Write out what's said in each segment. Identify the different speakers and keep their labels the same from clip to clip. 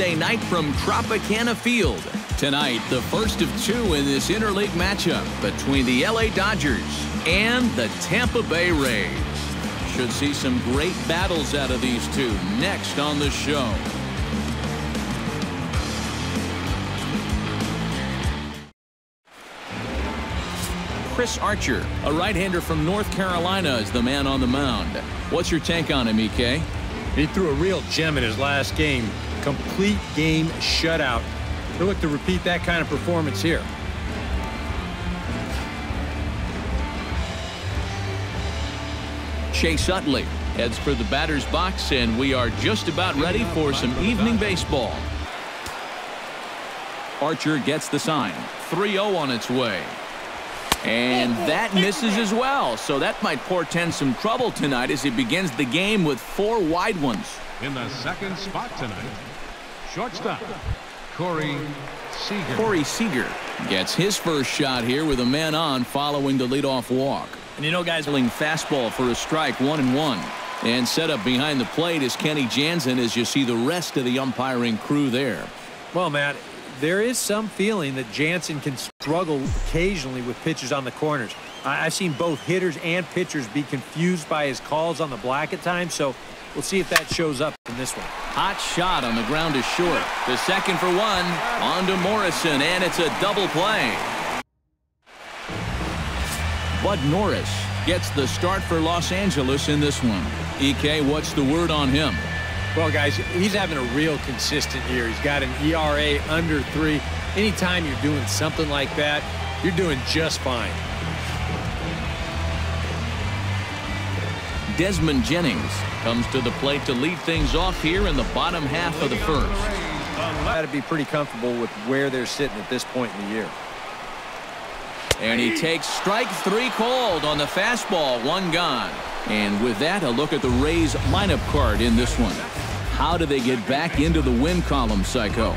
Speaker 1: Thursday night from Tropicana Field. Tonight, the first of two in this interleague matchup between the LA Dodgers and the Tampa Bay Rays. Should see some great battles out of these two next on the show. Chris Archer, a right-hander from North Carolina, is the man on the mound. What's your take on him, EK?
Speaker 2: He threw a real gem in his last game. Complete game shutout. He'll look to repeat that kind of performance here.
Speaker 1: Chase Utley heads for the batter's box, and we are just about ready for some evening baseball. Archer gets the sign. 3-0 on its way. And that misses as well, so that might portend some trouble tonight as he begins the game with 4 wide ones.
Speaker 3: In the second spot tonight, shortstop, Corey Seager.
Speaker 1: Corey Seager gets his first shot here with a man on following the leadoff walk. And you know, guys, fastball for a strike, 1-1. And set up behind the plate is Kenny Jansen as you see the rest of the umpiring crew there.
Speaker 2: Well, Matt, there is some feeling that Jansen can struggle occasionally with pitches on the corners. I've seen both hitters and pitchers be confused by his calls on the black at times, so we'll see if that shows up in this one.
Speaker 1: Hot shot on the ground is short. The second for one. On to Morrison, and it's a double play. Bud Norris gets the start for Los Angeles in this one. EK, what's the word on him?
Speaker 2: Well, guys, he's having a real consistent year. He's got an ERA under 3. Anytime you're doing something like that, you're doing just fine.
Speaker 1: Desmond Jennings comes to the plate to lead things off here in the bottom half of the first.
Speaker 2: Got to be pretty comfortable with where they're sitting at this point in the year.
Speaker 1: And he takes strike 3 called on the fastball, 1 gone. And with that, a look at the Rays lineup card in this one. How do they get back into the win column, Psycho?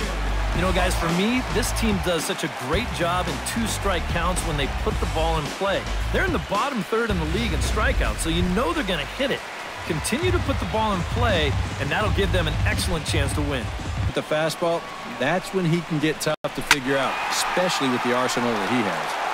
Speaker 4: You know, guys, for me, this team does such a great job in 2-strike counts when they put the ball in play. They're in the bottom third in the league in strikeouts, so you know they're going to hit it. Continue to put the ball in play, and that'll give them an excellent chance to win.
Speaker 2: With the fastball, that's when he can get tough to figure out, especially with the arsenal that he has.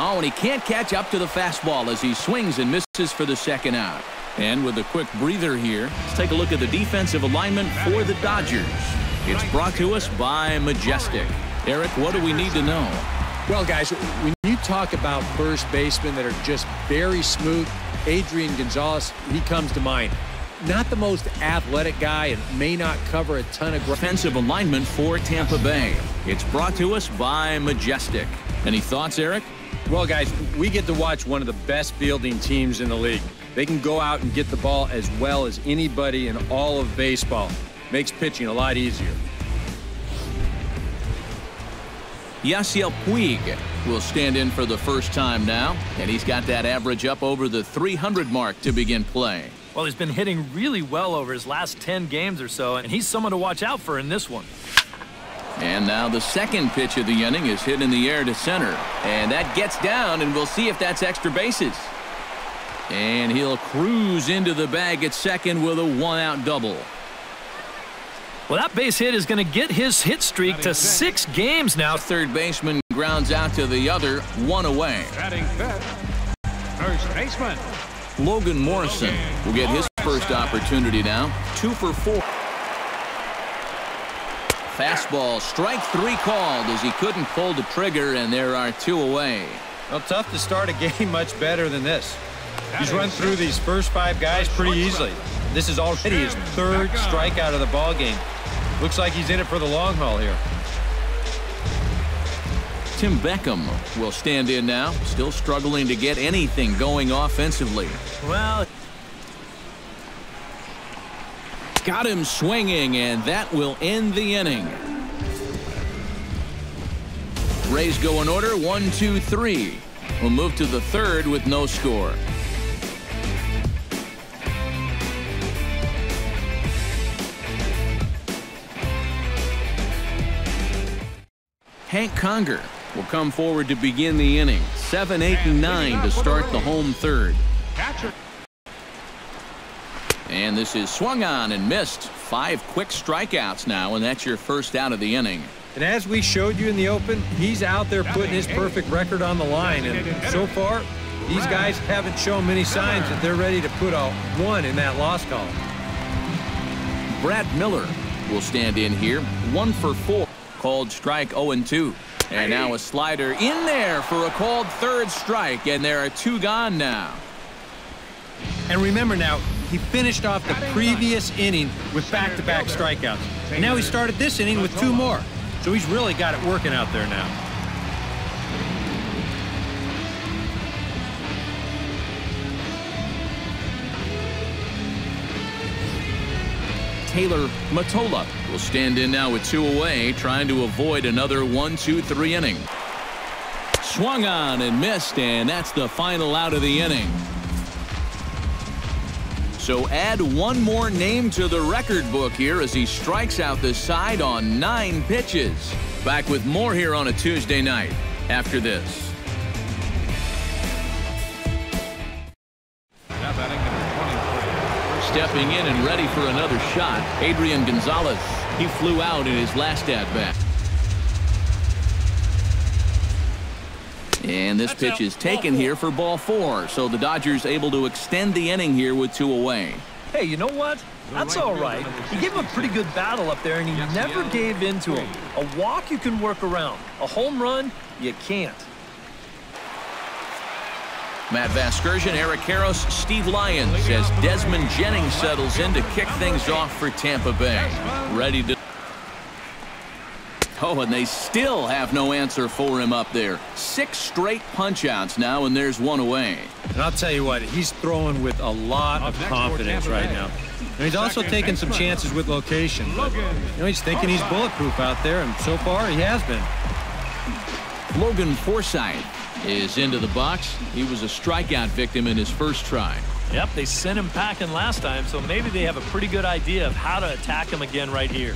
Speaker 1: Oh, and he can't catch up to the fastball as he swings and misses for the second out. And with a quick breather here, let's take a look at the defensive alignment for the Dodgers. It's brought to us by Majestic. Eric, what do we need to know?
Speaker 2: Well, guys, when you talk about first basemen that are just very smooth, Adrian Gonzalez, he comes to mind. Not the most athletic guy and may not cover a ton of ground.
Speaker 1: Defensive alignment for Tampa Bay. It's brought to us by Majestic. Any thoughts, Eric?
Speaker 2: Well, guys, we get to watch one of the best fielding teams in the league. They can go out and get the ball as well as anybody in all of baseball. Makes pitching a lot easier.
Speaker 1: Yasiel Puig will stand in for the first time now, and he's got that average up over the 300 mark to begin play.
Speaker 4: Well, he's been hitting really well over his last 10 games or so, and he's someone to watch out for in this one.
Speaker 1: And now the second pitch of the inning is hit in the air to center. And that gets down, and we'll see if that's extra bases. And he'll cruise into the bag at second with a 1-out double.
Speaker 4: Well, that base hit is going to get his hit streak to 6 games now.
Speaker 1: Third baseman grounds out to the other, 1 away.
Speaker 3: Batting fifth, first baseman
Speaker 1: Logan Morrison will get his first opportunity now. 2 for 4. Fastball, strike 3 called as he couldn't pull the trigger, and there are 2 away.
Speaker 2: Well, tough to start a game much better than this. He's run through these first 5 guys pretty easily. This is already his 3rd strikeout of the ball game. Looks like he's in it for the long haul here.
Speaker 1: Tim Beckham will stand in now, still struggling to get anything going offensively.
Speaker 4: Well,
Speaker 1: got him swinging, and that will end the inning. Rays go in order, 1, 2, 3. We'll move to the 3rd with no score. Hank Conger will come forward to begin the inning. 7, 8, and 9 to start the home 3rd.
Speaker 3: catcher
Speaker 1: And this is swung on and missed. 5 quick strikeouts now, and that's your first out of the inning.
Speaker 2: And as we showed you in the open, he's out there putting his perfect record on the line. And so far, these guys haven't shown many signs that they're ready to put a 1 in that loss column.
Speaker 1: Brad Miller will stand in here. 1 for 4. Called strike 0-2. And now a slider in there for a called third strike. And there are 2 gone now.
Speaker 2: And remember now, he finished off the previous inning with back-to-back strikeouts. And now he started this inning with 2 more. So he's really got it working out there now.
Speaker 1: Taylor Matola will stand in now with 2 away, trying to avoid another 1-2-3 inning. Swung on and missed, and that's the final out of the inning. So add 1 more name to the record book here as he strikes out the side on 9 pitches. Back with more here on a Tuesday night after this. Stepping in and ready for another shot, Adrian Gonzalez. He flew out in his last at-bat. And this pitch is taken here for ball 4. So the Dodgers able to extend the inning here with 2 away.
Speaker 4: Hey, you know what? That's all right. He gave him a pretty good battle up there, and he never gave in to him. A walk you can work around. A home run, you can't.
Speaker 1: Matt Vasgersian, Eric Karros, Steve Lyons as Desmond Jennings settles in to kick things off for Tampa Bay. Ready to... Oh, and they still have no answer for him up there. 6 straight punch-outs now, and there's 1 away.
Speaker 2: And I'll tell you what, he's throwing with a lot of confidence right now. And he's also taking some chances with location. But, he's thinking he's bulletproof out there, and so far he has been.
Speaker 1: Logan Forsythe is into the box. He was a strikeout victim in his first try.
Speaker 4: Yep, they sent him packing last time, so maybe they have a pretty good idea of how to attack him again right here.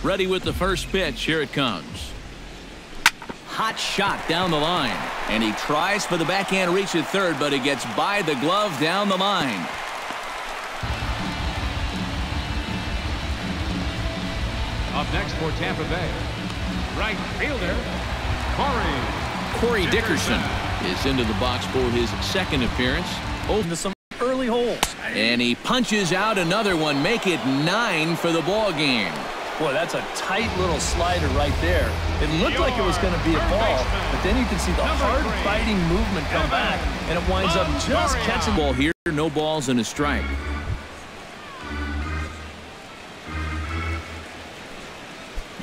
Speaker 1: Ready with the first pitch. Here it comes. Hot shot down the line. And he tries for the backhand reach at third, but it gets by the glove down the line.
Speaker 3: Up next for Tampa Bay, right fielder,
Speaker 1: Corey Dickerson is into the box for his second appearance.
Speaker 4: Open to some early holes.
Speaker 1: And he punches out another one. Make it 9 for the ball game.
Speaker 4: Boy, that's a tight little slider right there. It looked like it was going to be a ball, but then you can see the hard-fighting movement come back, and it winds up just catching.
Speaker 1: Ball here, no balls and a strike.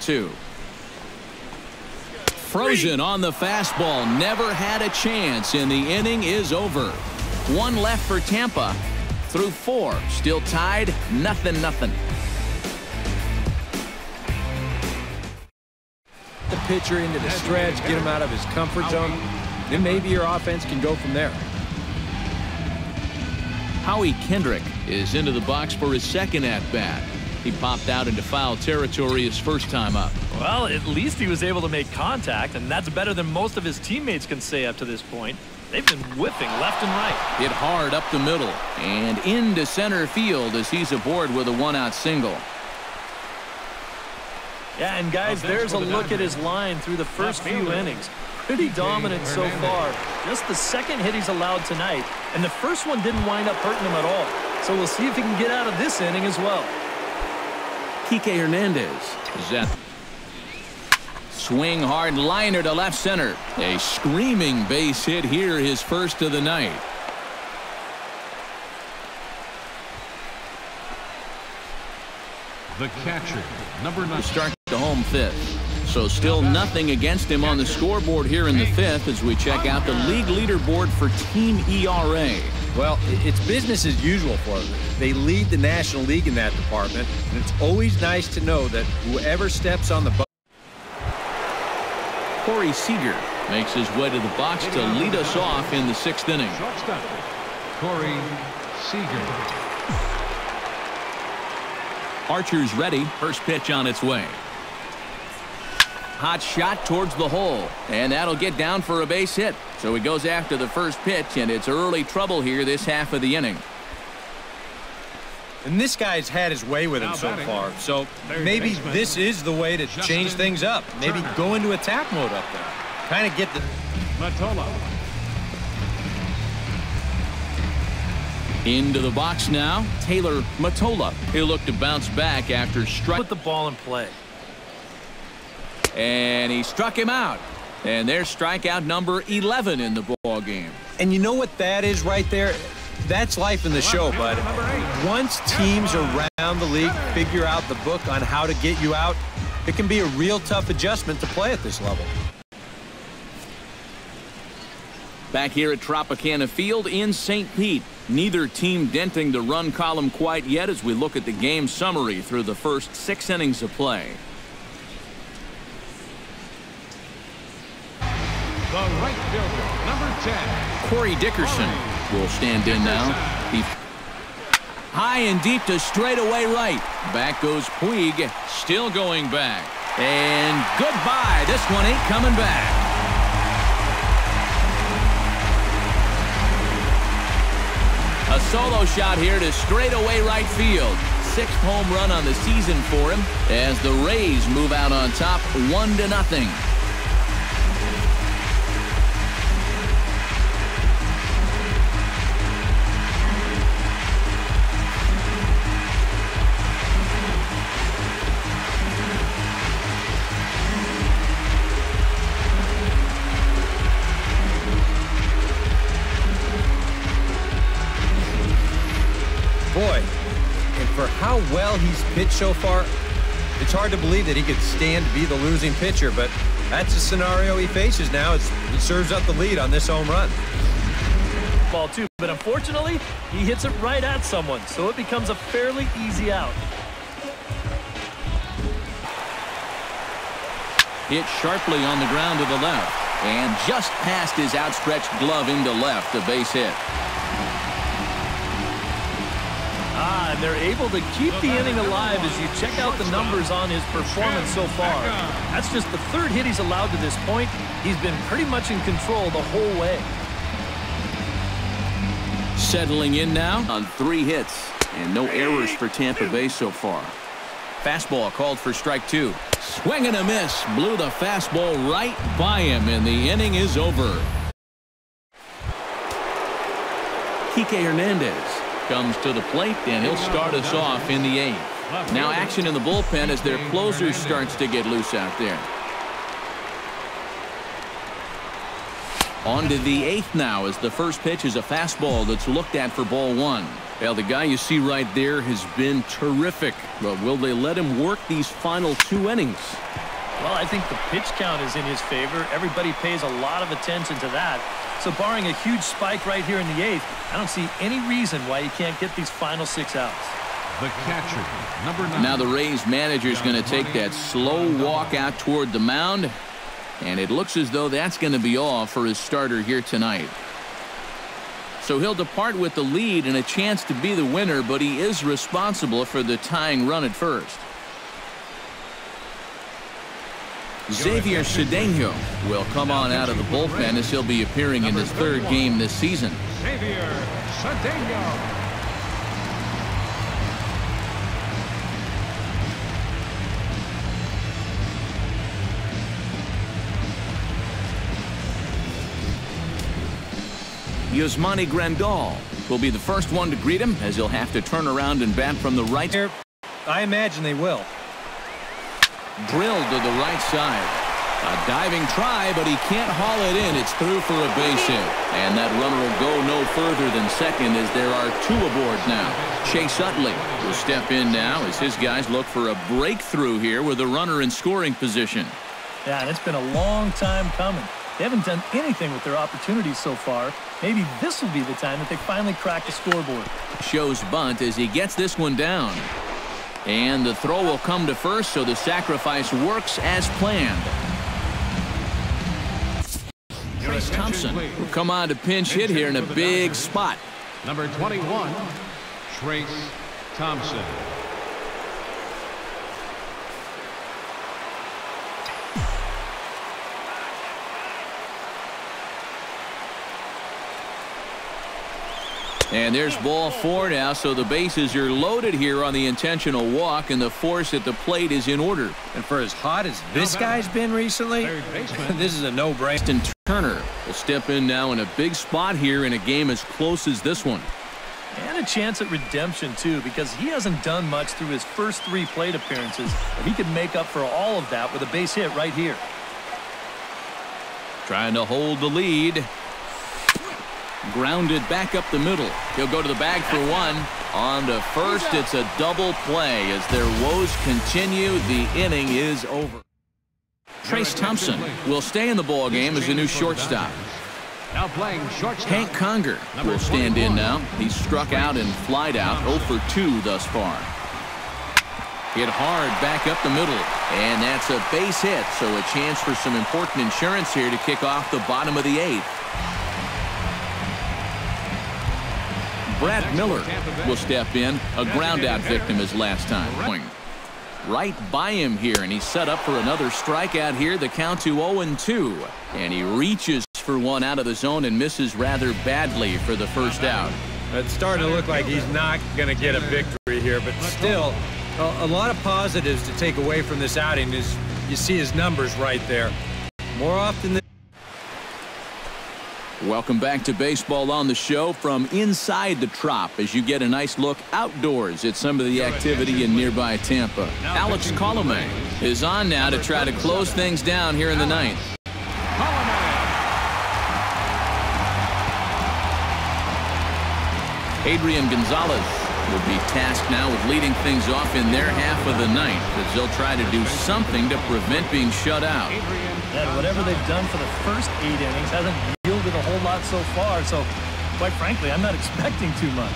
Speaker 1: Two. Frozen on the fastball. Never had a chance, and the inning is over. 1 left for Tampa through 4. Still tied, 0-0.
Speaker 2: The pitcher into the stretch, get him out of his comfort zone. Then maybe your offense can go from there.
Speaker 1: Howie Kendrick is into the box for his second at-bat. He popped out into foul territory his first time up.
Speaker 4: Well, at least he was able to make contact, and that's better than most of his teammates can say up to this point. They've been whipping left and right.
Speaker 1: Hit hard up the middle and into center field as he's aboard with a 1-out single.
Speaker 4: Yeah, and guys, there's a look at his line through the first few innings. Pretty dominant so far. Just the second hit he's allowed tonight, and the first one didn't wind up hurting him at all. So we'll see if he can get out of this inning as well.
Speaker 1: Kike Hernandez is at. Swing hard liner to left center. A screaming base hit here, his first of the night.
Speaker 3: the catcher, number 9.
Speaker 1: Start the home 5th. So still nothing against him on the scoreboard here in the 5th as we check out the league leaderboard for team ERA.
Speaker 2: Well, it's business as usual for them. They lead the National League in that department, and it's always nice to know that whoever steps on the boat.
Speaker 1: Corey Seager makes his way to the box to lead us off in the 6th inning.
Speaker 3: Shortstop, Corey Seager.
Speaker 1: Archer's ready. First pitch on its way. Hot shot towards the hole, and that'll get down for a base hit. So he goes after the first pitch, and it's early trouble here this half of the inning.
Speaker 2: And this guy's had his way with him so far, so maybe this is the way to change things up. Maybe go into attack mode up there. Kind of get the...
Speaker 3: Matola.
Speaker 1: Into the box now, Taylor Matola. He'll look to bounce back after
Speaker 4: put the ball in play.
Speaker 1: And he struck him out. And there's strikeout number 11 in the ball game.
Speaker 2: And you know what that is right there? That's life in the show, bud. Once teams around the league figure out the book on how to get you out, it can be a real tough adjustment to play at this level.
Speaker 1: Back here at Tropicana Field in St. Pete. Neither team denting the run column quite yet as we look at the game summary through the first 6 innings of play.
Speaker 3: The right fielder, number 10.
Speaker 1: Corey Dickerson will stand in now. High and deep to straightaway right. Back goes Puig, still going back. And goodbye. This one ain't coming back. A solo shot here to straightaway right field. 6th home run on the season for him as the Rays move out on top 1-0.
Speaker 2: Boy, and for how well he's pitched so far, it's hard to believe that he could stand to be the losing pitcher, but that's the scenario he faces now as he serves up the lead on this home run.
Speaker 4: Ball too, but unfortunately, he hits it right at someone, so it becomes a fairly easy out.
Speaker 1: Hit sharply on the ground to the left, and just past his outstretched glove into left, a base hit.
Speaker 4: And they're able to keep the inning alive as you check out the numbers on his performance so far. That's just the 3rd hit he's allowed to this point. He's been pretty much in control the whole way.
Speaker 1: Settling in now on 3 hits and no errors for Tampa Bay so far. Fastball called for strike 2. Swing and a miss. Blew the fastball right by him, and the inning is over. Kike Hernandez comes to the plate, and he'll start us off in the 8th. Now action in the bullpen as their closer starts to get loose out there. On to the 8th now as the first pitch is a fastball that's looked at for ball 1. Well, the guy you see right there has been terrific. But will they let him work these final 2 innings?
Speaker 4: Well, I think the pitch count is in his favor. Everybody pays a lot of attention to that. So barring a huge spike right here in the 8th, I don't see any reason why he can't get these final 6 outs.
Speaker 3: The catcher, number 9.
Speaker 1: Now the Rays manager is going to take that slow walk out toward the mound. And it looks as though that's going to be all for his starter here tonight. So he'll depart with the lead and a chance to be the winner, but he is responsible for the tying run at first. Xavier Cedeno will come on out of the bullpen as he'll be appearing in his 3rd game this season.
Speaker 3: Xavier Cedeno.
Speaker 1: Yasmani Grandal will be the first one to greet him as he'll have to turn around and bat from the right.
Speaker 2: I imagine they will.
Speaker 1: Drilled to the right side. A diving try, but he can't haul it in. It's through for a base hit. And that runner will go no further than second as there are 2 aboard now. Chase Utley will step in now as his guys look for a breakthrough here with a runner in scoring position.
Speaker 4: Yeah, and it's been a long time coming. They haven't done anything with their opportunities so far. Maybe this will be the time that they finally crack the scoreboard.
Speaker 1: Shows bunt as he gets this one down. And the throw will come to first, so the sacrifice works as planned. Trace Thompson will come on to pinch hit here in a big spot.
Speaker 3: Number 21, Trace Thompson.
Speaker 1: And there's ball 4 now, so the bases are loaded here on the intentional walk, and the force at the plate is in order.
Speaker 2: And for as hot as this guy's been recently, this is a no-brainer.
Speaker 1: Turner will step in now in a big spot here in a game as close as this one.
Speaker 4: And a chance at redemption, too, because he hasn't done much through his first 3 plate appearances. But he could make up for all of that with a base hit right here.
Speaker 1: Trying to hold the lead. Grounded back up the middle. He'll go to the bag for 1. On to first, it's a double play. As their woes continue, the inning is over. Trace Thompson will stay in the ball game as a new shortstop.
Speaker 3: Now playing shortstop.
Speaker 1: Hank Conger will stand in now. He's struck out and flied out, 0 for 2 thus far. Hit hard back up the middle, and that's a base hit, so a chance for some important insurance here to kick off the bottom of the 8th. Brad Miller will step in, a ground-out victim his last time. Right by him here, and he's set up for another strikeout here. The count to 0-2, and he reaches for 1 out of the zone and misses rather badly for the first out.
Speaker 2: It's starting to look like he's not going to get a victory here, but still, a lot of positives to take away from this outing is you see his numbers right there. More often than
Speaker 1: Welcome back to Baseball on the Show from inside the Trop as you get a nice look outdoors at some of the activity in nearby Tampa. Alex Colomé is on now to try to close things down here in the 9th. Adrian Gonzalez will be tasked now with leading things off in their half of the 9th as they'll try to do something to prevent being shut out.
Speaker 4: And whatever they've done for the first 8 innings hasn't yielded a whole lot so far, so quite frankly, I'm not expecting too much.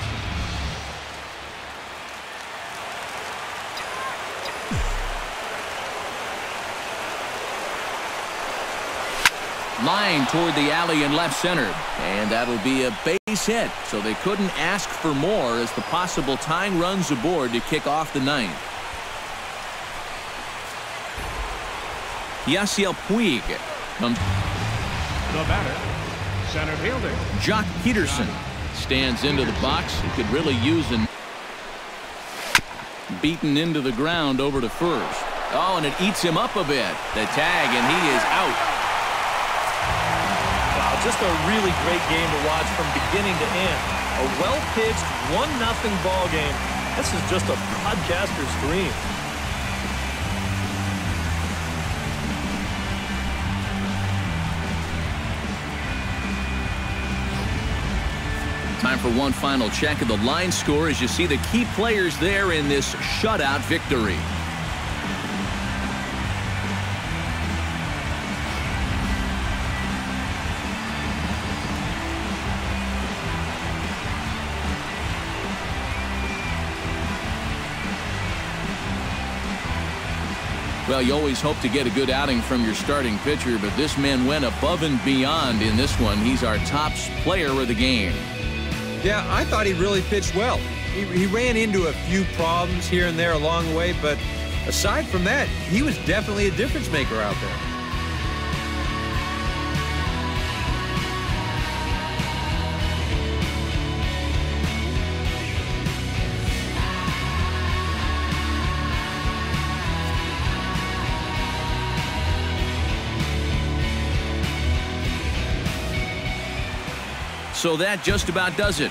Speaker 1: Line toward the alley in left center, and that'll be a base hit, so they couldn't ask for more as the possible tying runs aboard to kick off the 9th. Yasiel Puig comes.
Speaker 3: The batter, center fielder
Speaker 1: Jock Peterson stands into the box. He could really use an beaten into the ground over to first. Oh, and it eats him up a bit. The tag, and he is out.
Speaker 4: Wow, just a really great game to watch from beginning to end. A well-pitched 1-0 ball game. This is just a broadcaster's dream.
Speaker 1: Time for one final check of the line score as you see the key players there in this shutout victory. Well, you always hope to get a good outing from your starting pitcher, but this man went above and beyond in this one. He's our top player of the game.
Speaker 2: Yeah, I thought he really pitched well. He ran into a few problems here and there along the way, but aside from that, he was definitely a difference maker out there.
Speaker 1: So that just about does it